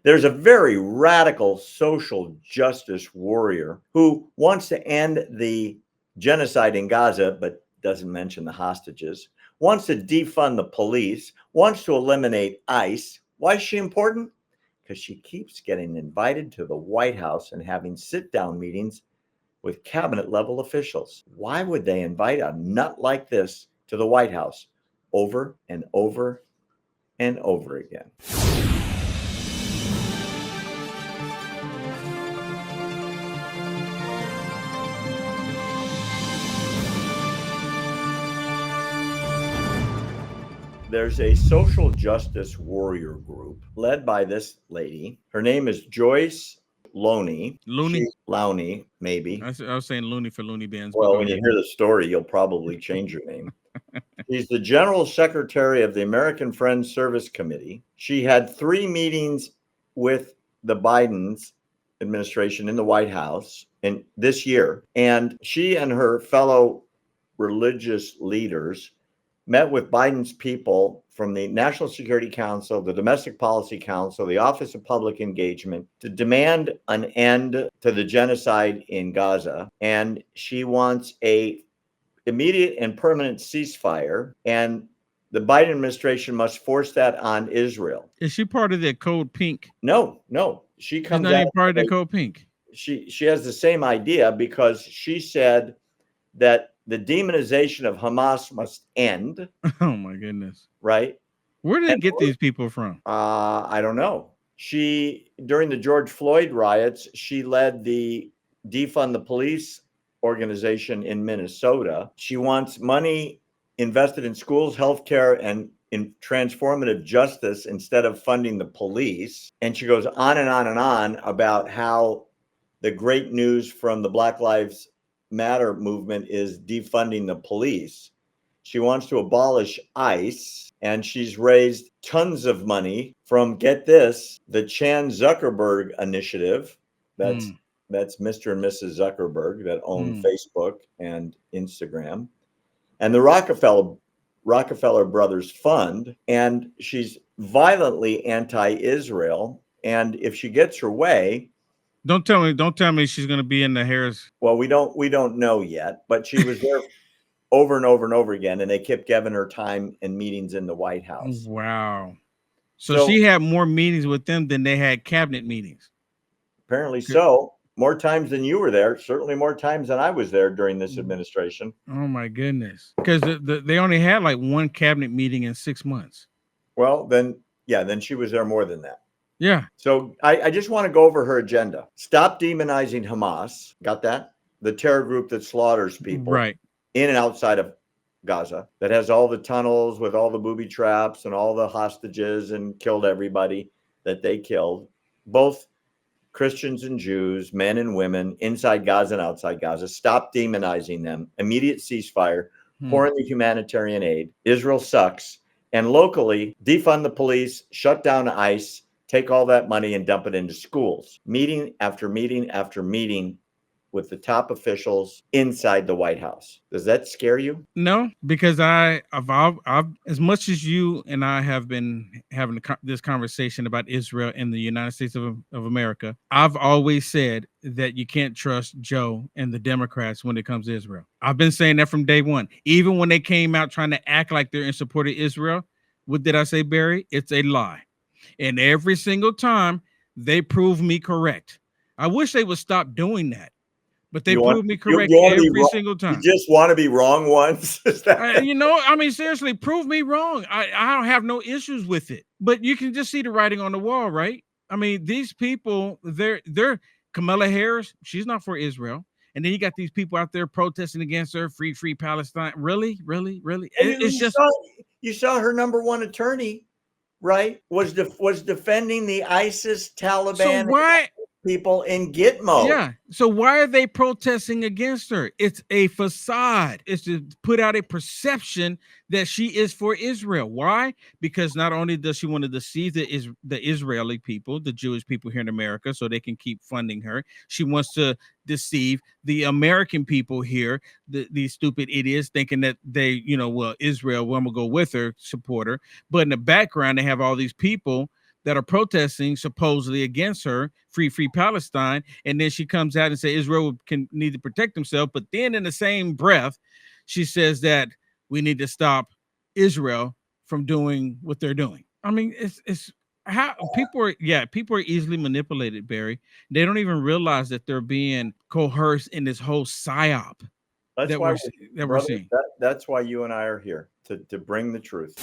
There's a very radical social justice warrior who wants to end the genocide in Gaza, but doesn't mention the hostages, wants to defund the police, wants to eliminate ICE. Why is she important? Because she keeps getting invited to the White House and having sit-down meetings with cabinet level officials. Why would they invite a nut like this to the White House over and over and over again? There's a social justice warrior group led by this lady. Her name is Joyce Lowney. Lowney, maybe. I was saying Looney for Looney Bins. Well, when you hear the story, you'll probably change your name. She's the General Secretary of the American Friends Service Committee. She had 3 meetings with the Biden's administration in the White House in this year. And she and her fellow religious leaders met with Biden's people from the National Security Council, the Domestic Policy Council, the Office of Public Engagement to demand an end to the genocide in Gaza. And she wants a immediate and permanent ceasefire. And the Biden administration must force that on Israel. Is she part of that Code Pink? No. She comes She's not even part of that Code Pink. She has the same idea because she said that the demonization of Hamas must end. Oh my goodness. Right? Where did they get these people from? I don't know. She, during the George Floyd riots, she led the Defund the Police organization in Minnesota. She wants money invested in schools, healthcare, and in transformative justice instead of funding the police. And she goes on and on and on about how the great news from the Black Lives Matter movement is defunding the police. She wants to abolish ICE, and she's raised tons of money from, get this, the Chan Zuckerberg initiative. That's Mr. and Mrs. Zuckerberg that own Facebook and Instagram, and the Rockefeller Brothers Fund. And she's violently anti-Israel. And if she gets her way, Don't tell me she's going to be in the Harris. Well, we don't know yet, but she was there over and over and over again, and they kept giving her time and meetings in the White House. Wow. So she had more meetings with them than they had cabinet meetings. Apparently so. More times than you were there. Certainly more times than I was there during this administration. Oh my goodness. Because they only had like 1 cabinet meeting in 6 months. Well, then she was there more than that. Yeah. So I just want to go over her agenda. Stop demonizing Hamas. Got that? The terror group that slaughters people right in and outside of Gaza, that has all the tunnels with all the booby traps and all the hostages and killed everybody that they killed, both Christians and Jews, men and women, inside Gaza and outside Gaza. Stop demonizing them. Immediate ceasefire. Pour in the humanitarian aid. Israel sucks. And locally, defund the police, shut down ICE, take all that money and dump it into schools. Meeting after meeting after meeting with the top officials inside the White House. Does that scare you? No, because I've as much as you and I have been having this conversation about Israel and the United States of America, I've always said that you can't trust Joe and the Democrats when it comes to Israel. I've been saying that from day one. Even when they came out trying to act like they're in support of Israel, what did I say, Barry? It's a lie. And every single time they prove me correct. I wish they would stop doing that. But they prove me correct every single time. You just want to be wrong once? Seriously, prove me wrong. I don't have no issues with it. But you can just see the writing on the wall, right? I mean, these people, they're Kamala Harris, she's not for Israel. And then you got these people out there protesting against her, free Palestine. Really? You saw her number one attorney, right? Was defending the ISIS Taliban. So why people in Gitmo? Yeah. So why are they protesting against her? It's a facade. It's to put out a perception that she is for Israel. Why? Because not only does she want to deceive the Israeli people, the Jewish people here in America, so they can keep funding her. She wants to deceive the American people here, these stupid idiots, thinking that they, Israel, well, I'm gonna go with her, support her. But in the background, they have all these people that are protesting supposedly against her, free Palestine, and then she comes out and says Israel can need to protect himself, but then in the same breath, she says that we need to stop Israel from doing what they're doing. I mean, it's how people are easily manipulated, Barry. They don't even realize that they're being coerced in this whole psyop That's that why, we're seeing. that's why you and I are here to bring the truth.